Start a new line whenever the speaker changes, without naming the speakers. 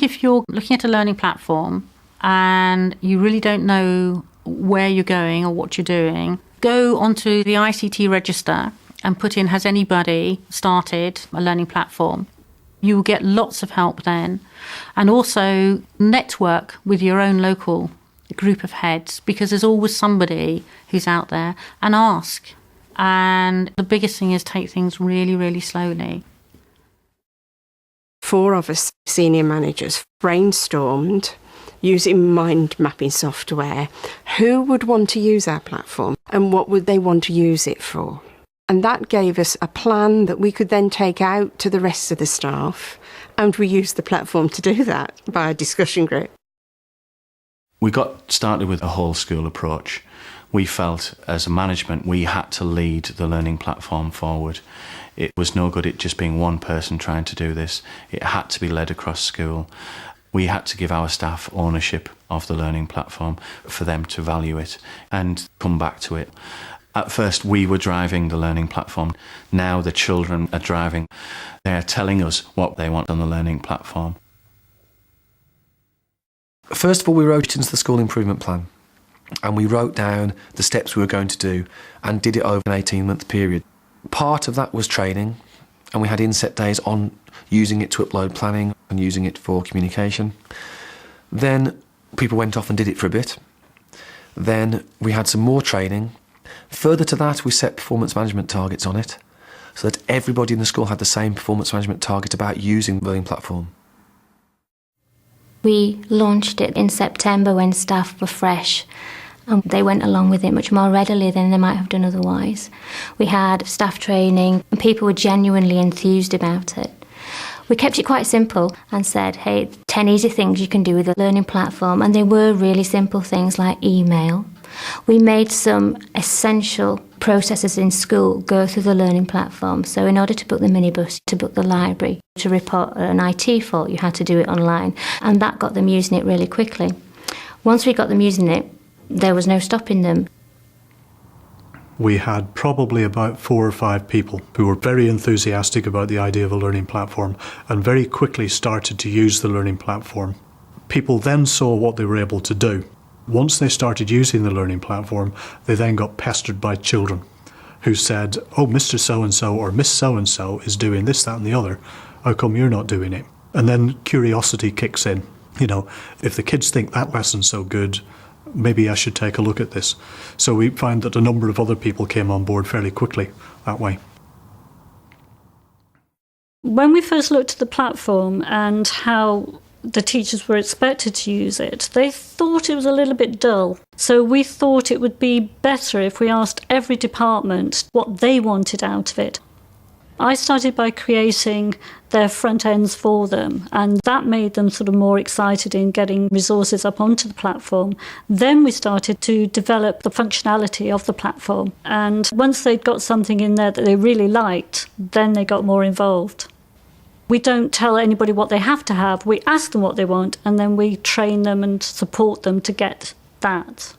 if you're looking at a learning platform and you really don't know where you're going or what you're doing, go onto the ICT register and put in, has anybody started a learning platform? You will get lots of help then. And also network with your own local group of heads, because there's always somebody who's out there, and ask. And the biggest thing is take things really, really slowly.
4 of us senior managers brainstormed using mind mapping software who would want to use our platform and what would they want to use it for. And that gave us a plan that we could then take out to the rest of the staff, and we used the platform to do that by a discussion group.
We got started with a whole school approach. We felt as a management we had to lead the learning platform forward. It was no good it just being one person trying to do this. It had to be led across school. We had to give our staff ownership of the learning platform for them to value it and come back to it. At first, we were driving the learning platform. Now the children are driving. They're telling us what they want on the learning platform.
First of all, we wrote it into the school improvement plan, and we wrote down the steps we were going to do and did it over an 18-month period. Part of that was training, and we had inset days on using it to upload planning and using it for communication. Then people went off and did it for a bit. Then we had some more training. Further to that, we set performance management targets on it so that everybody in the school had the same performance management target about using the learning platform.
We launched it in September when staff were fresh, and they went along with it much more readily than they might have done otherwise. We had staff training and people were genuinely enthused about it. We kept it quite simple and said, hey, 10 easy things you can do with a learning platform, and they were really simple things like email. We made some essential processes in school go through the learning platform. So in order to book the minibus, to book the library, to report an IT fault, you had to do it online. And that got them using it really quickly. Once we got them using it, there was no stopping them.
We had probably about 4 or 5 people who were very enthusiastic about the idea of a learning platform and very quickly started to use the learning platform. People then saw what they were able to do. Once they started using the learning platform, they then got pestered by children who said, oh, Mr. So-and-so or Miss So-and-so is doing this, that and the other. How come you're not doing it? And then curiosity kicks in. You know, if the kids think that lesson's so good, maybe I should take a look at this. So we found that a number of other people came on board fairly quickly that way.
When we first looked at the platform and how the teachers were expected to use it, they thought it was a little bit dull. So we thought it would be better if we asked every department what they wanted out of it. I started by creating their front ends for them, and that made them sort of more excited in getting resources up onto the platform. Then we started to develop the functionality of the platform, and once they'd got something in there that they really liked, then they got more involved. We don't tell anybody what they have to have, we ask them what they want, and then we train them and support them to get that.